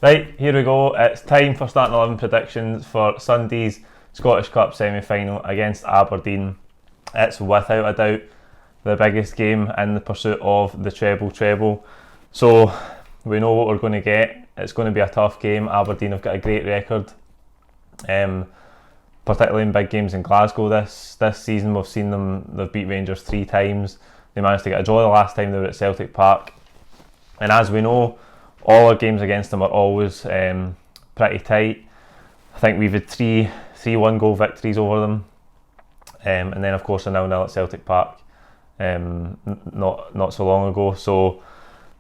Right, here we go. It's time for starting 11 predictions for Sunday's Scottish Cup semi-final against Aberdeen. It's without a doubt the biggest game in the pursuit of the treble. So we know what we're going to get. It's going to be a tough game. Aberdeen have got a great record, particularly in big games in Glasgow this season. We've seen them, they've beat Rangers 3 times. They managed to get a draw the last time they were at Celtic Park. And as we know, all our games against them are always pretty tight. I think we've had three 1-goal victories over them, and then of course a 0-0 at Celtic Park not so long ago. So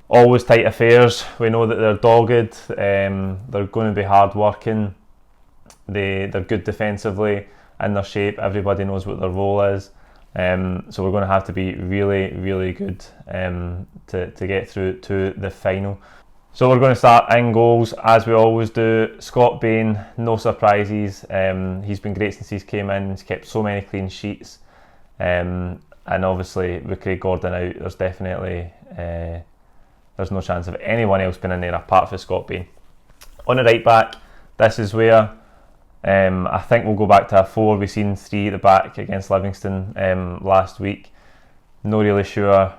always tight affairs. We know that they're dogged, they're going to be hard working, they're good defensively, in their shape. Everybody knows what their role is, so we're going to have to be really good to get through to the final. So we're going to start in goals as we always do. Scott Bain, no surprises. He's been great since he's came in. He's kept so many clean sheets, and obviously with Craig Gordon out, there's definitely there's no chance of anyone else being in there apart from Scott Bain. On the right back, this is where I think we'll go back to a 4. We've seen 3 at the back against Livingston last week. Not really sure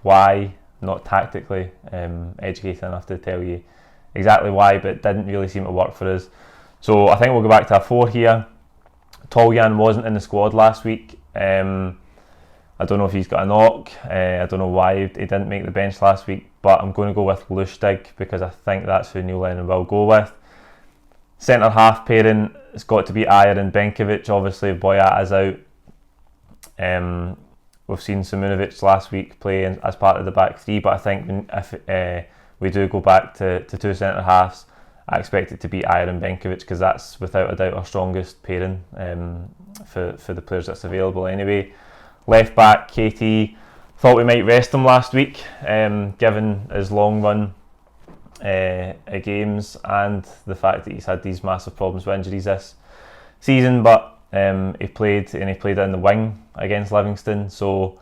why. Not tactically educated enough to tell you exactly why, but it didn't really seem to work for us. So I think we'll go back to a 4 here. Toljan wasn't in the squad last week. I don't know if he's got a knock. I don't know why he didn't make the bench last week, but I'm going to go with Lustig because I think that's who Neil Lennon will go with. Centre half pairing, it's got to be Ajer and Benkovic. Obviously Weah is out. We've seen Simunovic last week play as part of the back 3, but I think if we do go back to 2 centre halves, I expect it to be Ajer and Benkovic because that's without a doubt our strongest pairing for the players that's available anyway. Left back, KT, thought we might rest him last week given his long run of games and the fact that he's had these massive problems with injuries this season, but he played in the wing against Livingston, so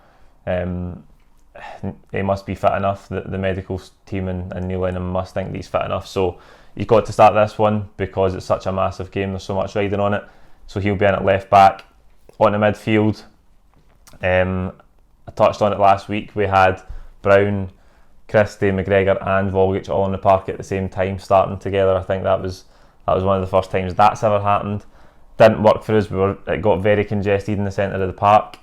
he must be fit enough. The medical team and Neil Lennon must think that he's fit enough, so he's got to start this one because it's such a massive game, there's so much riding on it, so he'll be in at left back. On the midfield, I touched on it last week, we had Brown, Christie, McGregor and Volgic all on the park at the same time starting together. I think that was one of the first times that's ever happened. Didn't work for us. It got very congested in the centre of the park.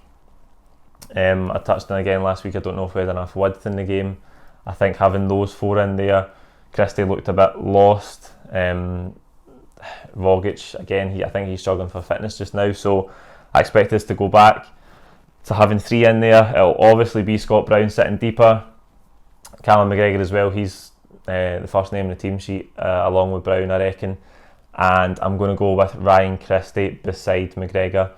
I touched on it again last week. I don't know if we had enough width in the game. I think having those 4 in there, Christie looked a bit lost. Volgic again, I think he's struggling for fitness just now. So I expect us to go back to having 3 in there. It'll obviously be Scott Brown sitting deeper. Callum McGregor as well. He's the first name in the team sheet along with Brown, I reckon. And I'm going to go with Ryan Christie beside McGregor.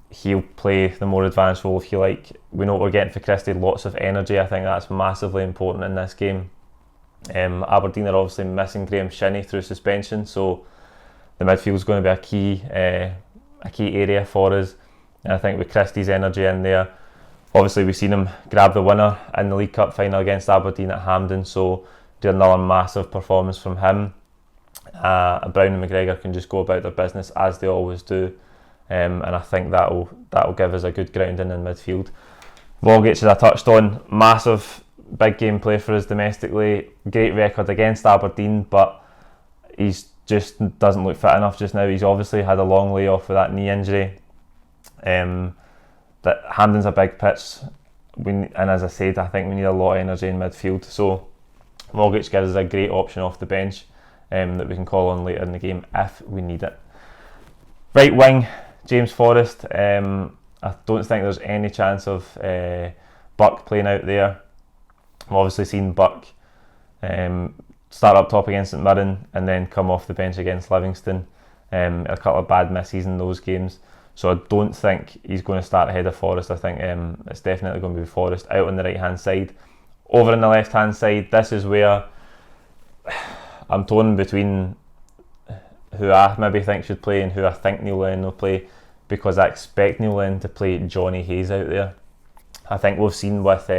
He'll play the more advanced role if you like. We know what we're getting for Christie, lots of energy. I think that's massively important in this game. Aberdeen are obviously missing Graham Shinney through suspension, so the midfield is going to be a key area for us. And I think with Christie's energy in there, obviously we've seen him grab the winner in the League Cup final against Aberdeen at Hampden, so do another massive performance from him. Brown and McGregor can just go about their business as they always do, and I think that'll give us a good grounding in midfield. Volgic, as I touched on, massive big game play for us domestically, great record against Aberdeen, but he's just doesn't look fit enough just now. He's obviously had a long layoff with that knee injury. That Hampden's a big pitch, and as I said, I think we need a lot of energy in midfield, so Volgic gives us a great option off the bench that we can call on later in the game if we need it. Right wing, James Forrest. I don't think there's any chance of Burke playing out there. I've obviously seen Burke start up top against St Mirren and then come off the bench against Livingston. A couple of bad misses in those games, so I don't think he's going to start ahead of Forrest. I think it's definitely going to be Forrest out on the right hand side. Over on the left hand side, this is where I'm torn between who I maybe think should play and who I think Neil Lennon will play, because I expect Neil Lennon to play Johnny Hayes out there. I think we've seen with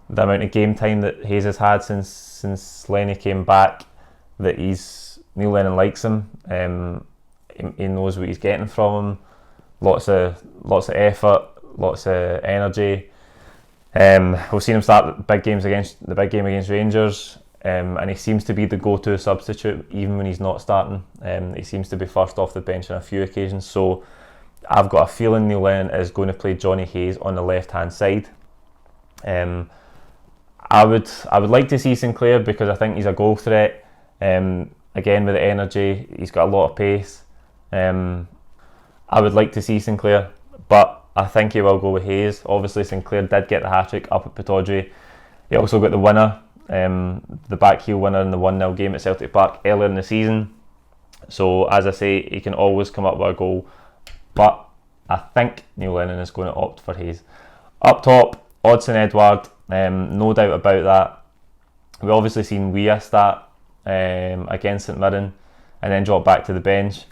the amount of game time that Hayes has had since Lenny came back, that Neil Lennon likes him. He knows what he's getting from him. Lots of effort, lots of energy. We've seen him start the big game against Rangers, and he seems to be the go-to substitute even when he's not starting. He seems to be first off the bench on a few occasions. So I've got a feeling Neil Lennon is going to play Johnny Hayes on the left-hand side. I would like to see Sinclair, because I think he's a goal threat. Again, with the energy, he's got a lot of pace. I would like to see Sinclair, but I think he will go with Hayes. Obviously, Sinclair did get the hat-trick up at Pittodrie. He also got the winner, the back heel winner in the 1-0 game at Celtic Park earlier in the season. So, as I say, he can always come up with a goal, but I think Neil Lennon is going to opt for Hayes. Up top, Odsonne Edouard, no doubt about that. We've obviously seen Weah start against St Mirren and then drop back to the bench.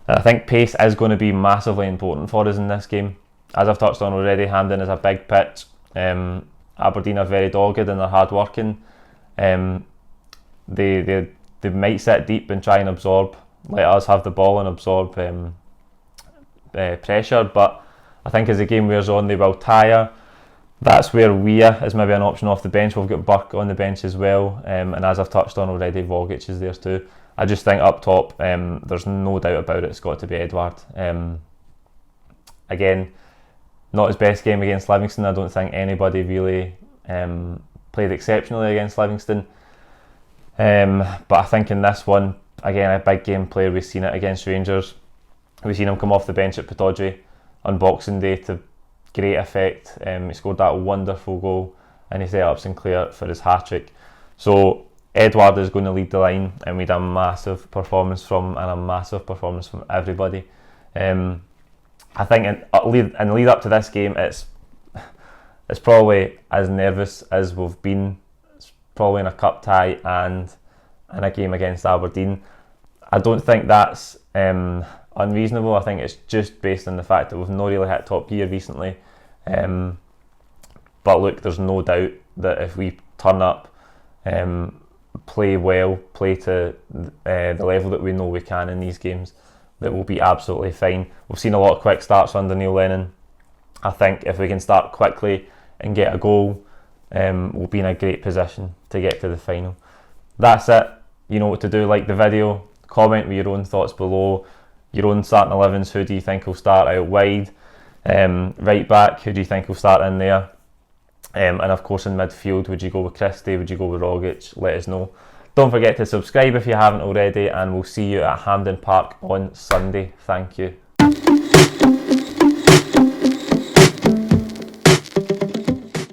And I think pace is going to be massively important for us in this game. As I've touched on already, Hampden is a big pitch. Aberdeen are very dogged and they're hard working. They might sit deep and try and absorb, let us have the ball and absorb pressure, but I think as the game wears on they will tire. That's where Weah is maybe an option off the bench. We've got Burke on the bench as well, and as I've touched on already, Vogic is there too. I just think up top, there's no doubt about it, it's got to be Edouard. Again, not his best game against Livingston. I don't think anybody really played exceptionally against Livingston. But I think in this one, again, a big game player. We've seen it against Rangers. We've seen him come off the bench at Pittodrie on Boxing Day to great effect. He scored that wonderful goal and he set up Sinclair for his hat-trick. So Edouard is going to lead the line, and we had a massive performance from everybody. I think in the lead up to this game, it's probably as nervous as we've been. It's probably in a cup tie and in a game against Aberdeen. I don't think that's unreasonable. I think it's just based on the fact that we've not really hit top gear recently. But look, there's no doubt that if we turn up, play well, play to the level that we know we can in these games, that will be absolutely fine. We've seen a lot of quick starts under Neil Lennon. I think if we can start quickly and get a goal, we'll be in a great position to get to the final. That's it. You know what to do. Like the video, comment with your own thoughts below. Your own starting 11s. Who do you think will start out wide? Right back, who do you think will start in there? And of course in midfield, would you go with Christie? Would you go with Rogic? Let us know. Don't forget to subscribe if you haven't already, and we'll see you at Hampden Park on Sunday. Thank you.